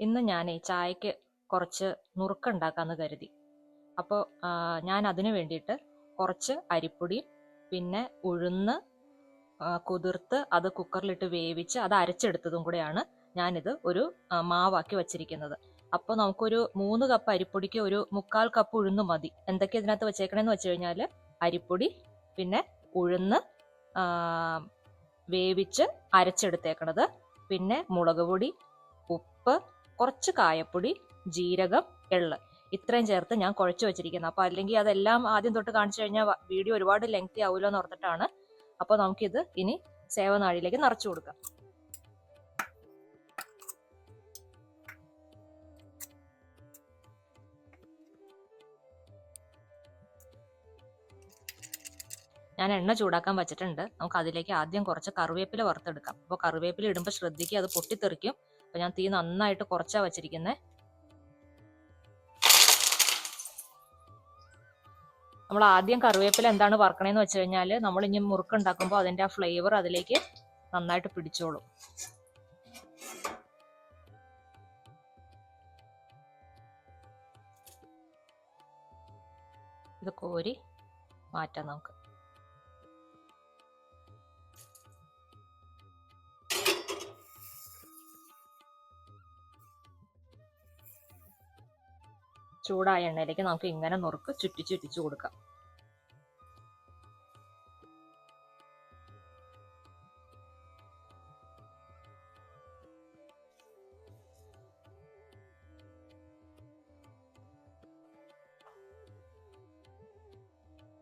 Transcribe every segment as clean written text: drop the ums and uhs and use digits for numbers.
ഇന്ന് ഞാൻ ചായക്ക് കുറച്ച് നുറുക്കുണ്ടാക്കാമെന്ന് കരുതി. അപ്പോൾ ഞാൻ അതിന് വേണ്ടിയിട്ട് കുറച്ച് അരിപ്പൊടിയും പിന്നെ ഉഴുന്ന് കുതിർത്ത് അത് കുക്കറിലിട്ട് വേവിച്ച് അത് അരച്ചെടുത്തതും കൂടെയാണ് ഞാനിത് ഒരു മാവാക്കി വച്ചിരിക്കുന്നത്. അപ്പോൾ നമുക്കൊരു 3 കപ്പ് അരിപ്പൊടിക്ക് ഒരു 1/4 കപ്പ് ഉഴുന്ന് മതി. എന്തൊക്കെ ഇതിനകത്ത് വെച്ചേക്കണേന്ന് വെച്ച് കഴിഞ്ഞാൽ അരിപ്പൊടി, പിന്നെ ഉഴുന്ന് വേവിച്ച് അരച്ചെടുത്തേക്കണത്, പിന്നെ മുളക് പൊടി, ഉപ്പ്, കുറച്ച് കായപ്പൊടി, ജീരകം, എള്ള്, ഇത്രയും ചേർത്ത് ഞാൻ കുഴച്ച് വെച്ചിരിക്കുന്നത്. അപ്പോൾ അല്ലെങ്കിൽ അതെല്ലാം ആദ്യം തൊട്ട് കാണിച്ചു കഴിഞ്ഞാൽ വീഡിയോ ഒരുപാട് ലെങ്തി ആവുമല്ലോ എന്ന് ഓർത്തിട്ടാണ്. അപ്പോൾ നമുക്കിത് ഇനി സേവനാഴിയിലേക്ക് നിറച്ചു കൊടുക്കാം. ഞാൻ എണ്ണ ചൂടാക്കാൻ വെച്ചിട്ടുണ്ട്. നമുക്ക് അതിലേക്ക് ആദ്യം കുറച്ച് കറിവേപ്പില വറുത്തെടുക്കാം. അപ്പോൾ കറിവേപ്പില ഇടുമ്പോൾ ശ്രദ്ധിക്കുക, അത് പൊട്ടിത്തെറിക്കും. അപ്പോൾ ഞാൻ തീ നന്നായിട്ട് കുറച്ചാണ് വെച്ചിരിക്കുന്നത്. നമ്മൾ ആദ്യം കറിവേപ്പില എന്താണ് വറക്കണേന്ന് വെച്ച് കഴിഞ്ഞാൽ നമ്മൾ ഇനി മുറുക്കുണ്ടാക്കുമ്പോൾ അതിൻ്റെ ആ ഫ്ലേവർ അതിലേക്ക് നന്നായിട്ട് പിടിച്ചോളും. ഇത് കോരി മാറ്റാം നമുക്ക്. ചൂടായ എണ്ണയിലേക്ക് നമുക്ക് ഇങ്ങനെ നുറുക്ക് ചുറ്റിച്ചു കൊടുക്കാം.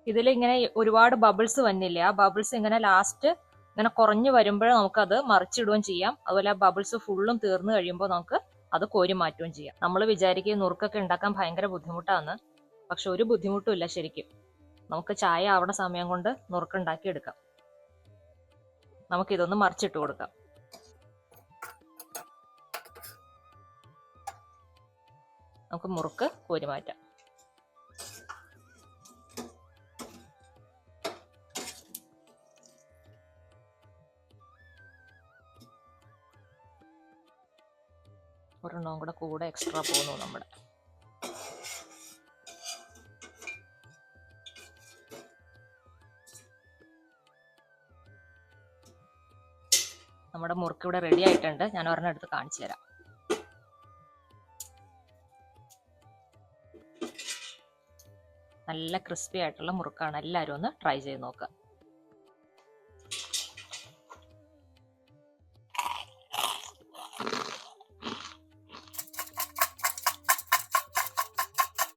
ഇതിലിങ്ങനെ ഒരുപാട് ബബിൾസ് വന്നില്ലേ, ആ ബബിൾസ് ഇങ്ങനെ ലാസ്റ്റ് ഇങ്ങനെ കുറഞ്ഞു വരുമ്പോഴേ നമുക്കത് മറിച്ചിടുകയും ചെയ്യാം. അതുപോലെ ആ ബബിൾസ് ഫുള്ളും തീർന്നു കഴിയുമ്പോൾ നമുക്ക് അത് കോരി മാറ്റുകയും ചെയ്യാം. നമ്മൾ വിചാരിക്കും നുറുക്കൊക്കെ ഉണ്ടാക്കാൻ ഭയങ്കര ബുദ്ധിമുട്ടാണ്. പക്ഷെ ഒരു ബുദ്ധിമുട്ടും ഇല്ല. ശരിക്കും നമുക്ക് ചായ ആവണ സമയം കൊണ്ട് നുറുക്കുണ്ടാക്കി എടുക്കാം. നമുക്കിതൊന്ന് മറിച്ചിട്ട് കൊടുക്കാം. നമുക്ക് മുറുക്ക് കോരി മാറ്റാം. ഒരെണ്ണവും കൂടെ എക്സ്ട്രാ പോകുന്നു നമ്മുടെ. നമ്മുടെ മുറുക്ക് ഇവിടെ റെഡി ആയിട്ടുണ്ട്. ഞാൻ ഒരെണ്ണം എടുത്ത് കാണിച്ചു തരാം. നല്ല ക്രിസ്പി ആയിട്ടുള്ള മുറുക്കാണ്. എല്ലാവരും ഒന്ന് ട്രൈ ചെയ്ത് നോക്കുക.